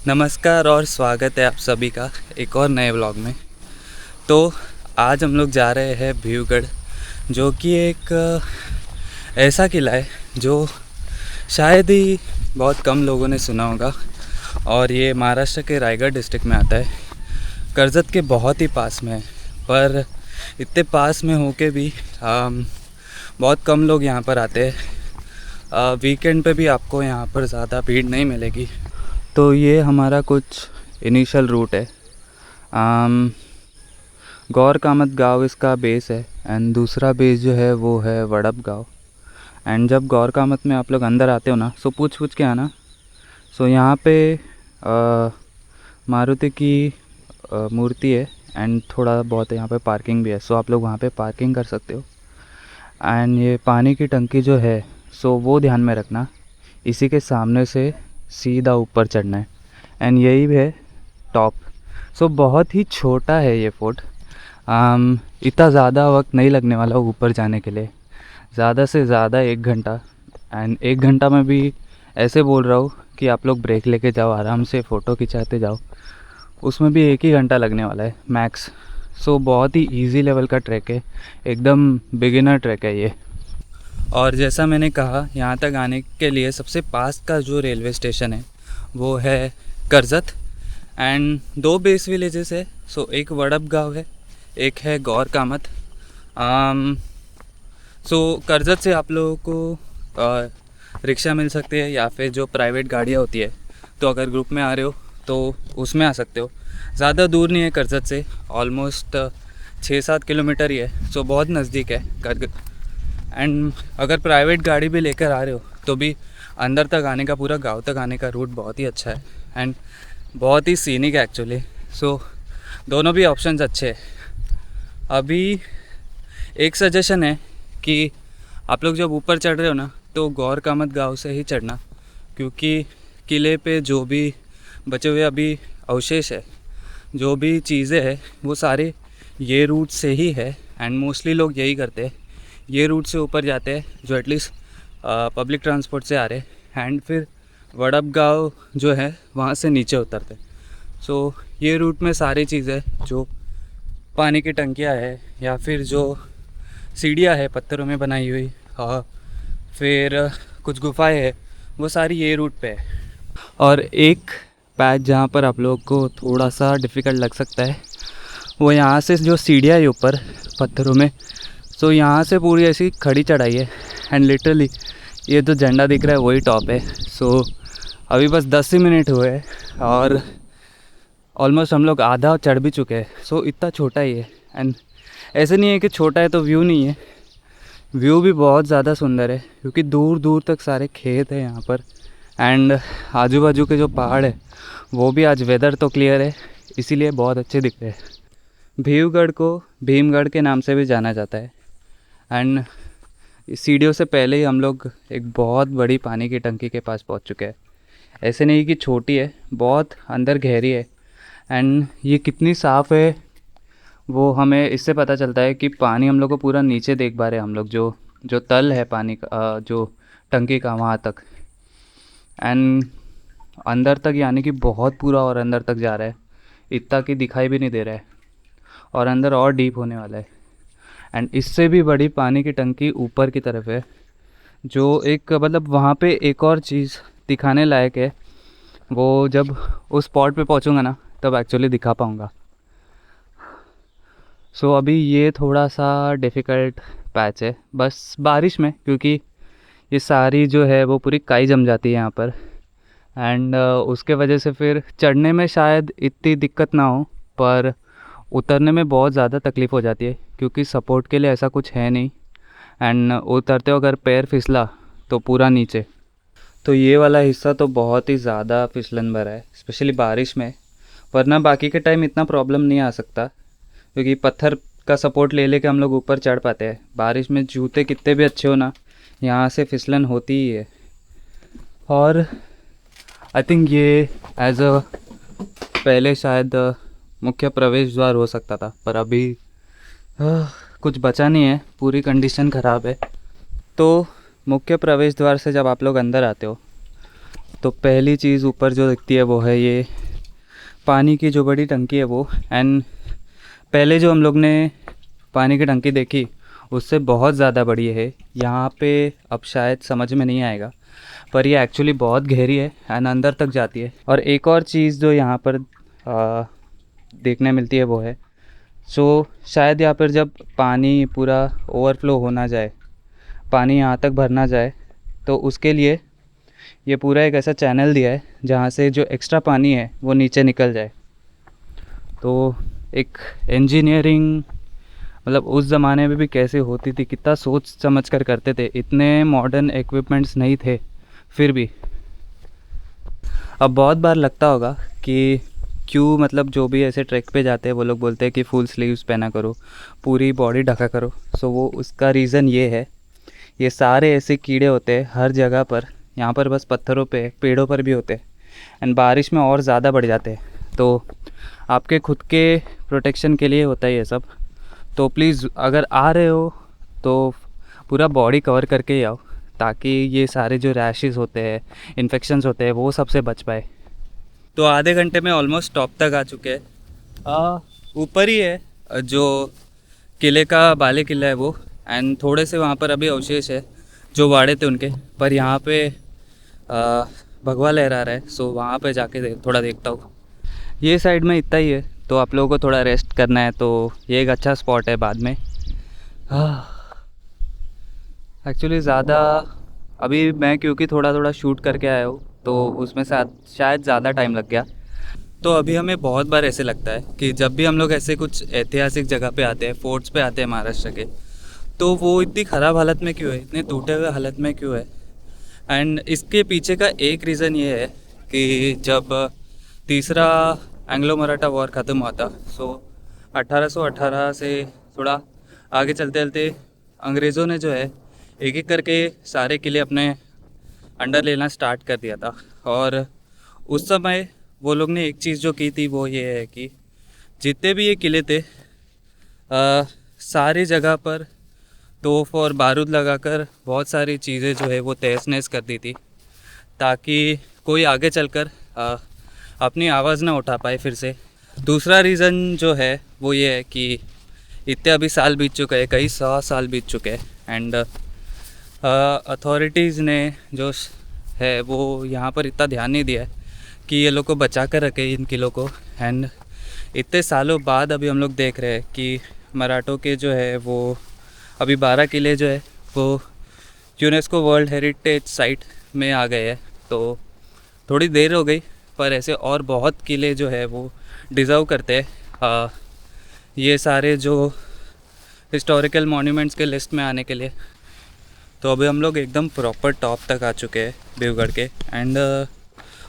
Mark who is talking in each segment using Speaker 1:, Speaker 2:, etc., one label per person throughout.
Speaker 1: नमस्कार और स्वागत है आप सभी का एक और नए व्लॉग में। तो आज हम लोग जा रहे हैं भीवगढ़, जो कि एक ऐसा किला है जो शायद ही बहुत कम लोगों ने सुना होगा। और ये महाराष्ट्र के रायगढ़ डिस्ट्रिक्ट में आता है, कर्जत के बहुत ही पास में है। पर इतने पास में होके भी बहुत कम लोग यहाँ पर आते हैं। वीकेंड पे भी आपको यहाँ पर ज़्यादा भीड़ नहीं मिलेगी। तो ये हमारा कुछ इनिशियल रूट है। गौर कामत गाँव इसका बेस है एंड दूसरा बेस जो है वो है वड़प गाँव। एंड जब गौर कामत में आप लोग अंदर आते हो ना, सो पूछ के आना। सो यहाँ पे मारुति की मूर्ति है एंड थोड़ा बहुत यहाँ पे पार्किंग भी है। सो आप लोग वहाँ पे पार्किंग कर सकते हो। एंड ये पानी की टंकी जो है सो वो ध्यान में रखना, इसी के सामने से सीधा ऊपर चढ़ना है एंड यही है टॉप। सो बहुत ही छोटा है ये फोर्ट। इतना ज़्यादा वक्त नहीं लगने वाला ऊपर जाने के लिए, ज़्यादा से ज़्यादा 1 घंटा। एंड 1 घंटा में भी ऐसे बोल रहा हूँ कि आप लोग ब्रेक लेके जाओ, आराम से फ़ोटो खिंचाते जाओ, उसमें भी 1 ही घंटा लगने वाला है मैक्स। सो बहुत ही इजी लेवल का ट्रैक है, एकदम बिगिनर ट्रैक है ये। और जैसा मैंने कहा, यहाँ तक आने के लिए सबसे पास का जो रेलवे स्टेशन है वो है कर्जत। एंड 2 बेस विलेजेस है। सो एक वड़प गाँव है, एक है गौर कामत। सो कर्जत से आप लोगों को रिक्शा मिल सकती है या फिर जो प्राइवेट गाड़ियाँ होती है, तो अगर ग्रुप में आ रहे हो तो उसमें आ सकते हो। ज़्यादा दूर नहीं है कर्जत से, ऑलमोस्ट 6-7 किलोमीटर ही है। सो बहुत नज़दीक है कर्जत। एंड अगर प्राइवेट गाड़ी भी लेकर आ रहे हो तो भी अंदर तक आने का, पूरा गांव तक आने का रूट बहुत ही अच्छा है एंड बहुत ही सीनिक है एक्चुअली। सो दोनों भी ऑप्शंस अच्छे हैं। अभी एक सजेशन है कि आप लोग जब ऊपर चढ़ रहे हो ना, तो गौर कामत गाँव से ही चढ़ना, क्योंकि किले पे जो भी बचे हुए अभी अवशेष है, जो भी चीज़ें हैं, वो सारे ये रूट से ही है। एंड मोस्टली लोग यही करते हैं, ये रूट से ऊपर जाते हैं जो एटलीस्ट पब्लिक ट्रांसपोर्ट से आ रहे हैं, एंड फिर वड़प गाँव जो है वहाँ से नीचे उतरते। सो ये रूट में सारी चीज़ें, जो पानी की टंकियाँ है या फिर जो सीढ़ियाँ है पत्थरों में बनाई हुई, फिर कुछ गुफाएं है, वो सारी ये रूट पे है। और एक पैच जहाँ पर आप लोगों को थोड़ा सा डिफ़िकल्ट लग सकता है, वो यहाँ से जो सीढ़ियाँ है ऊपर पत्थरों में, सो यहाँ से पूरी ऐसी खड़ी चढ़ाई है एंड लिटरली ये जो झंडा दिख रहा है वही टॉप है। सो अभी बस 10 ही मिनट हुए हैं और ऑलमोस्ट हम लोग आधा चढ़ भी चुके हैं। सो इतना छोटा ही है। एंड ऐसे नहीं है कि छोटा है तो व्यू नहीं है, व्यू भी बहुत ज़्यादा सुंदर है, क्योंकि दूर दूर तक सारे खेत हैं यहाँ पर। एंड आजू बाजू के जो पहाड़ है वो भी, आज वेदर तो क्लियर है इसीलिए बहुत अच्छे दिख रहे हैं। भीवगढ़ को भीमगढ़ के नाम से भी जाना जाता है। एंड सीढ़ियों से पहले ही हम लोग एक बहुत बड़ी पानी की टंकी के पास पहुंच चुके हैं। ऐसे नहीं कि छोटी है, बहुत अंदर गहरी है। एंड ये कितनी साफ़ है वो हमें इससे पता चलता है कि पानी हम लोग को पूरा नीचे देख पा रहे हैं हम लोग, जो जो तल है पानी का, जो टंकी का, वहाँ तक। एंड अंदर तक यानी कि बहुत पूरा और अंदर तक जा रहा है, इतना कि दिखाई भी नहीं दे रहा है, और अंदर और डीप होने वाला है। एंड इससे भी बड़ी पानी की टंकी ऊपर की तरफ है, जो एक मतलब वहाँ पे एक और चीज़ दिखाने लायक है। वो जब उस स्पॉट पे पहुँचूँगा ना, तब एक्चुअली दिखा पाऊँगा। सो अभी ये थोड़ा सा डिफ़िकल्ट पैच है बस बारिश में, क्योंकि ये सारी जो है वो पूरी काई जम जाती है यहाँ पर। एंड उसके वजह से फिर चढ़ने में शायद इतनी दिक्कत ना हो, पर उतरने में बहुत ज़्यादा तकलीफ़ हो जाती है, क्योंकि सपोर्ट के लिए ऐसा कुछ है नहीं। एंड उतरते हो अगर पैर फिसला तो पूरा नीचे। तो ये वाला हिस्सा तो बहुत ही ज़्यादा फिसलन भरा है, स्पेशली बारिश में। वरना बाकी के टाइम इतना प्रॉब्लम नहीं आ सकता, क्योंकि पत्थर का सपोर्ट ले लेके हम लोग ऊपर चढ़ पाते हैं। बारिश में जूते कितने भी अच्छे हो ना, यहाँ से फिसलन होती ही है। और आई थिंक ये एज अ पहले शायद मुख्य प्रवेश द्वार हो सकता था, पर अभी कुछ बचा नहीं है, पूरी कंडीशन ख़राब है। तो मुख्य प्रवेश द्वार से जब आप लोग अंदर आते हो तो पहली चीज़ ऊपर जो दिखती है वो है ये पानी की जो बड़ी टंकी है वो। एंड पहले जो हम लोग ने पानी की टंकी देखी उससे बहुत ज़्यादा बड़ी है। यहाँ पे अब शायद समझ में नहीं आएगा, पर ये एक्चुअली बहुत गहरी है एंड अंदर तक जाती है। और एक और चीज़ जो यहाँ पर देखने मिलती है वो है शायद यहाँ पर जब पानी पूरा ओवरफ्लो होना जाए, पानी यहाँ तक भरना जाए, तो उसके लिए ये पूरा एक ऐसा चैनल दिया है जहाँ से जो एक्स्ट्रा पानी है वो नीचे निकल जाए। तो एक इंजीनियरिंग मतलब उस ज़माने में भी कैसे होती थी, कितना सोच समझ कर करते थे। इतने मॉडर्न इक्विपमेंट्स नहीं थे फिर भी। अब बहुत बार लगता होगा कि क्यों मतलब जो भी ऐसे ट्रैक पे जाते हैं वो लोग बोलते हैं कि फुल स्लीव्स पहना करो, पूरी बॉडी ढका करो। वो उसका रीज़न ये है, ये सारे ऐसे कीड़े होते हैं हर जगह पर। यहाँ पर बस पत्थरों पे, पेड़ों पर भी होते हैं एंड बारिश में और ज़्यादा बढ़ जाते हैं। तो आपके खुद के प्रोटेक्शन के लिए होता है ये सब। तो प्लीज़ अगर आ रहे हो तो पूरा बॉडी कवर करके ही आओ, ताकि ये सारे जो रैशेस होते हैं, इन्फेक्शंस होते हैं, वो सबसे बच पाए। तो आधे घंटे में ऑलमोस्ट टॉप तक आ चुके हैं। ऊपर ही है जो किले का बाले किला है वो। एंड थोड़े से वहाँ पर अभी अवशेष है जो वाड़े थे उनके, पर यहाँ पे भगवा लहरा रहा है। वहाँ पे जाके थोड़ा देखता हूँ। ये साइड में इतना ही है, तो आप लोगों को थोड़ा रेस्ट करना है तो ये एक अच्छा स्पॉट है बाद में। एक्चुअली ज़्यादा अभी मैं क्योंकि थोड़ा थोड़ा शूट करके आया हूँ तो उसमें शायद ज़्यादा टाइम लग गया। तो अभी हमें बहुत बार ऐसे लगता है कि जब भी हम लोग ऐसे कुछ ऐतिहासिक जगह पे आते हैं, फोर्ट्स पे आते हैं महाराष्ट्र के, तो वो इतनी ख़राब हालत में क्यों है, इतने टूटे हुए हालत में क्यों है। एंड इसके पीछे का एक रीज़न ये है कि जब तीसरा एंग्लो मराठा वॉर ख़त्म हुआ था, 1818 से थोड़ा आगे चलते चलते अंग्रेज़ों ने जो है एक एक करके सारे किले अपने अंडर लेना स्टार्ट कर दिया था। और उस समय वो लोग ने एक चीज़ जो की थी वो ये है कि जितने भी ये किले थे सारी जगह पर तोप और बारूद लगाकर बहुत सारी चीज़ें जो है वो तहस नहस कर दी थी, ताकि कोई आगे चलकर अपनी आवाज़ ना उठा पाए फिर से। दूसरा रीज़न जो है वो ये है कि इतने अभी साल बीत चुके हैं, कई 100 साल बीत चुके हैं एंड अथॉरिटीज़ ने जो है वो यहाँ पर इतना ध्यान नहीं दिया है कि ये लोग को बचा कर रखे इन किलों को। एंड इतने सालों बाद अभी हम लोग देख रहे हैं कि मराठों के जो है वो अभी 12 किले जो है वो यूनेस्को वर्ल्ड हेरिटेज साइट में आ गए हैं। तो थोड़ी देर हो गई, पर ऐसे और बहुत किले जो है वो डिज़र्व करते हैं ये सारे जो हिस्टोरिकल मॉन्यूमेंट्स के लिस्ट में आने के लिए। तो अभी हम लोग एकदम प्रॉपर टॉप तक आ चुके हैं देवगढ़ के एंड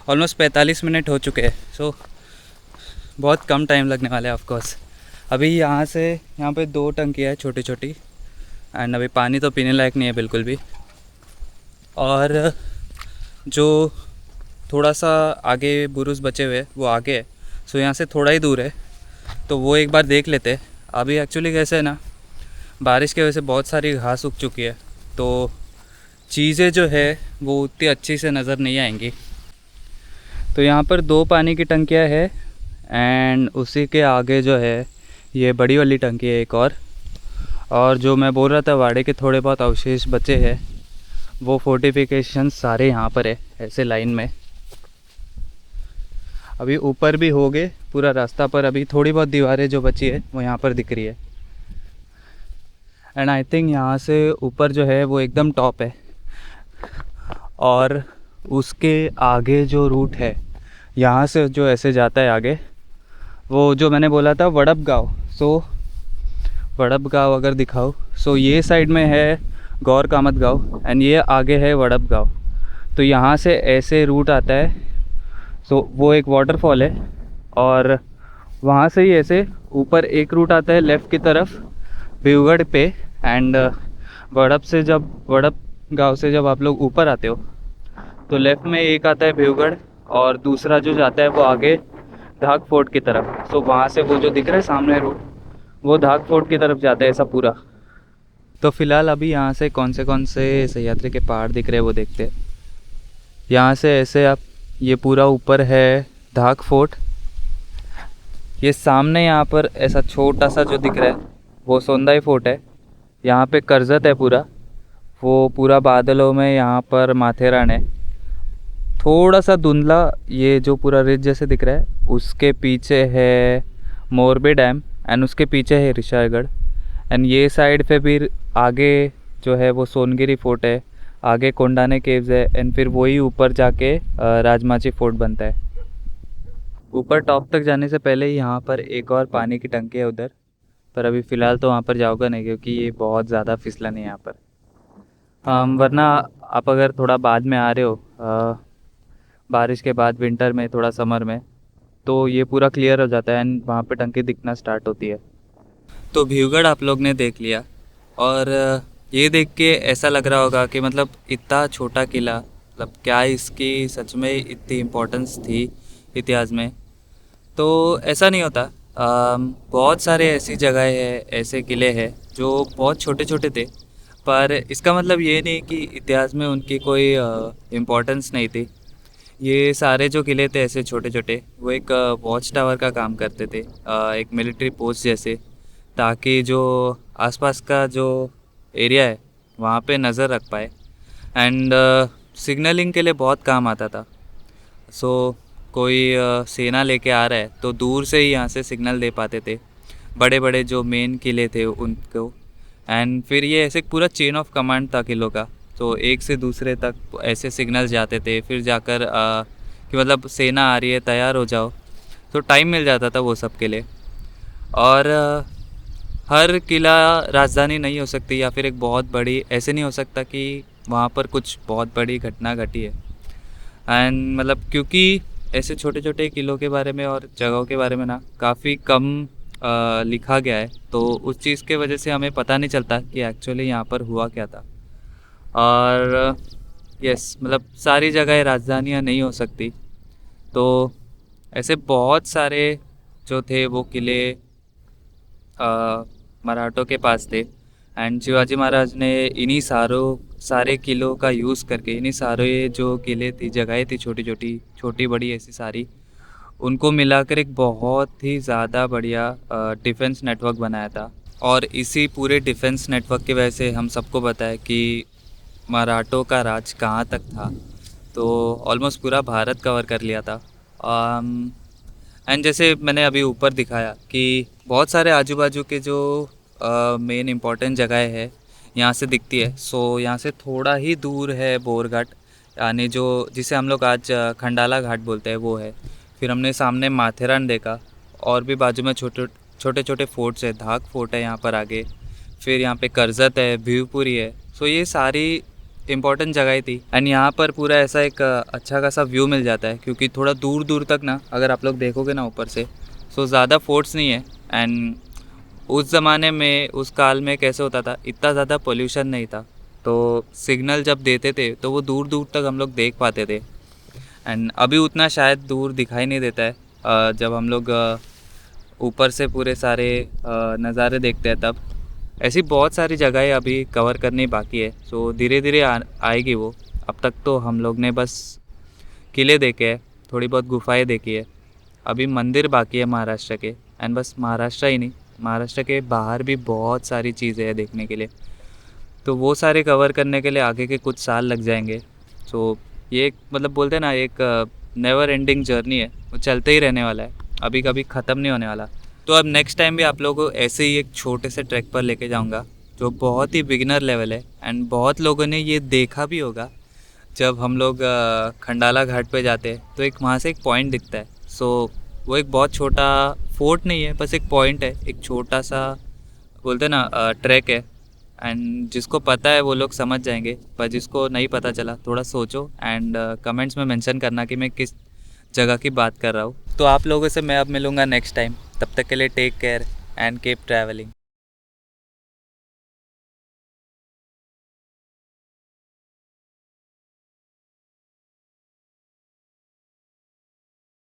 Speaker 1: ऑलमोस्ट 45 मिनट हो चुके हैं। बहुत कम टाइम लगने वाला है ऑफकोर्स। अभी यहाँ पे 2 टंकियाँ है छोटी छोटी एंड अभी पानी तो पीने लायक नहीं है बिल्कुल भी। और जो थोड़ा सा आगे बुरुज बचे हुए वो आगे है, यहाँ से थोड़ा ही दूर है, तो वो एक बार देख लेते। अभी एक्चुअली कैसे है ना, बारिश की वजह से बहुत सारी घास उग चुकी है, तो चीज़ें जो है वो उतनी अच्छी से नज़र नहीं आएंगी। तो यहाँ पर 2 पानी की टंकियाँ है एंड उसी के आगे जो है ये बड़ी वाली टंकी है एक और जो मैं बोल रहा था वाड़े के थोड़े बहुत अवशेष बचे हैं, वो फोर्टिफिकेशन सारे यहाँ पर है ऐसे लाइन में। अभी ऊपर भी हो गए पूरा रास्ता, पर अभी थोड़ी बहुत दीवारें जो बची है वो यहाँ पर दिख रही है। एंड आई थिंक यहाँ से ऊपर जो है वो एकदम टॉप है। और उसके आगे जो रूट है यहाँ से जो ऐसे जाता है आगे, वो जो मैंने बोला था वड़प गाँव। वड़प गाँव अगर दिखाओ ये साइड में है गौर कामत गाँव एंड ये आगे है वड़प गाँव। तो यहाँ से ऐसे रूट आता है। वो एक वाटरफॉल है और वहाँ से ही ऐसे ऊपर एक रूट आता है लेफ़्ट की तरफ भिवगढ़ पे। एंड वड़प गाँव से जब आप लोग ऊपर आते हो तो लेफ़्ट में एक आता है भिवगढ़ और दूसरा जो जाता है वो आगे धाक फोर्ट की तरफ। वहाँ से वो जो दिख रहा है सामने रूट, वो धाक फोर्ट की तरफ जाता है ऐसा पूरा। तो फ़िलहाल अभी यहाँ से कौन से सह्याद्री के पहाड़ दिख रहे हैं वो देखते हैं। यहाँ से ऐसे आप, ये पूरा ऊपर है धाक फोर्ट, ये सामने यहाँ पर ऐसा छोटा सा जो दिख रहा है वो सोंदाई फोर्ट है। यहाँ पे करजत है पूरा, वो पूरा बादलों में यहाँ पर माथेरान है। थोड़ा सा धुंधला ये जो पूरा रिज जैसे दिख रहा है, उसके पीछे है मोरबी डैम एंड उसके पीछे है ऋषिगढ़। एंड ये साइड पे भी आगे जो है वो सोनगिरी फोर्ट है, आगे कोंडाने केव्स है एंड फिर वही ऊपर जाके राजमाची फोर्ट बनता है। ऊपर टॉप तक जाने से पहले ही यहाँ पर एक और पानी की टंकी है उधर, पर अभी फ़िलहाल तो वहाँ पर जाऊँगा नहीं क्योंकि ये बहुत ज़्यादा फिसलन है यहाँ पर। वरना आप अगर थोड़ा बाद में आ रहे हो, बारिश के बाद विंटर में, थोड़ा समर में, तो ये पूरा क्लियर हो जाता है एंड वहाँ पे टंकी दिखना स्टार्ट होती है। तो भीवगढ़ आप लोग ने देख लिया और ये देख के ऐसा लग रहा होगा कि मतलब इतना छोटा किला, मतलब क्या इसकी सच में इतनी इम्पोर्टेंस थी इतिहास में। तो ऐसा नहीं होता। बहुत सारे ऐसी जगहें हैं, ऐसे किले हैं जो बहुत छोटे छोटे थे, पर इसका मतलब ये नहीं कि इतिहास में उनकी कोई इम्पोर्टेंस नहीं थी। ये सारे जो किले थे ऐसे छोटे छोटे, वो एक वॉच टावर का काम करते थे, एक मिलिट्री पोस्ट जैसे, ताकि जो आसपास का जो एरिया है वहाँ पे नज़र रख पाए एंड सिग्नलिंग के लिए बहुत काम आता था। सो कोई सेना लेके आ रहा है तो दूर से ही यहाँ से सिग्नल दे पाते थे बड़े बड़े जो मेन किले थे उनको। एंड फिर ये ऐसे पूरा चेन ऑफ कमांड था किलों का, तो एक से दूसरे तक ऐसे सिग्नल्स जाते थे, फिर जाकर कि मतलब सेना आ रही है तैयार हो जाओ, तो टाइम मिल जाता था वो सब के लिए। और हर किला राजधानी नहीं हो सकती या फिर एक बहुत बड़ी, ऐसे नहीं हो सकता कि वहाँ पर कुछ बहुत बड़ी घटना घटी है। एंड मतलब क्योंकि ऐसे छोटे छोटे किलों के बारे में और जगहों के बारे में ना काफ़ी कम लिखा गया है, तो उस चीज़ के वजह से हमें पता नहीं चलता कि एक्चुअली यहाँ पर हुआ क्या था। और यस, मतलब सारी जगह राजधानियाँ नहीं हो सकती, तो ऐसे बहुत सारे जो थे वो किले मराठों के पास थे एंड शिवाजी महाराज ने इन्हीं सारे किलों का यूज़ करके, इन्हीं सारे जो किले थी, जगहें थी, छोटी बड़ी ऐसी सारी, उनको मिलाकर एक बहुत ही ज़्यादा बढ़िया डिफेंस नेटवर्क बनाया था। और इसी पूरे डिफेंस नेटवर्क की वजह से हम सबको पता है कि मराठों का राज कहाँ तक था, तो ऑलमोस्ट पूरा भारत कवर कर लिया था। एंड जैसे मैंने अभी ऊपर दिखाया कि बहुत सारे आजू बाजू के जो मेन इम्पॉर्टेंट जगह है यहाँ से दिखती है। सो यहाँ से थोड़ा ही दूर है बोरघाट, यानी जो जिसे हम लोग आज खंडाला घाट बोलते हैं वो है। फिर हमने सामने माथेरान देखा और भी बाजू में छोटे छोटे फोर्ट्स है, धाक फोर्ट है यहाँ पर आगे, फिर यहाँ पे करजत है, भीवपुरी है। सो ये सारी इम्पॉर्टेंट जगह थी एंड यहाँ पर पूरा ऐसा एक अच्छा खासा व्यू मिल जाता है, क्योंकि थोड़ा दूर दूर तक ना अगर आप लोग देखोगे ना ऊपर से, सो ज़्यादा फोर्ट्स नहीं है। एंड उस ज़माने में, उस काल में कैसे होता था, इतना ज़्यादा पोल्यूशन नहीं था, तो सिग्नल जब देते थे तो वो दूर दूर तक हम लोग देख पाते थे। एंड अभी उतना शायद दूर दिखाई नहीं देता है जब हम लोग ऊपर से पूरे सारे नज़ारे देखते हैं तब। ऐसी बहुत सारी जगहें अभी कवर करनी बाकी है, सो धीरे धीरे आएगी वो। अब तक तो हम लोग ने बस किले देखे हैं, थोड़ी बहुत गुफाएं देखी है, अभी मंदिर बाकी है महाराष्ट्र के। एंड बस महाराष्ट्र ही नहीं, महाराष्ट्र के बाहर भी बहुत सारी चीज़ें हैं देखने के लिए, तो वो सारे कवर करने के लिए आगे के कुछ साल लग जाएंगे। सो ये एक मतलब बोलते हैं ना, एक नेवर एंडिंग जर्नी है, वो चलते ही रहने वाला है, अभी कभी ख़त्म नहीं होने वाला। तो अब नेक्स्ट टाइम भी आप लोगों को ऐसे ही एक छोटे से ट्रैक पर लेके जाऊंगा जो बहुत ही बिगिनर लेवल है। एंड बहुत लोगों ने ये देखा भी होगा, जब हम लोग खंडाला घाट पे जाते हैं तो एक वहाँ से एक पॉइंट दिखता है। सो वो एक बहुत छोटा फोर्ट नहीं है, बस एक पॉइंट है, एक छोटा सा बोलते हैं ना ट्रैक है। एंड जिसको पता है वो लोग समझ जाएंगे, पर जिसको नहीं पता चला थोड़ा सोचो एंड कमेंट्स में मेंशन करना कि मैं किस जगह की बात कर रहा हूँ। तो आप लोगों से मैं अब मिलूँगा नेक्स्ट टाइम, तब तक के लिए take care and keep travelling.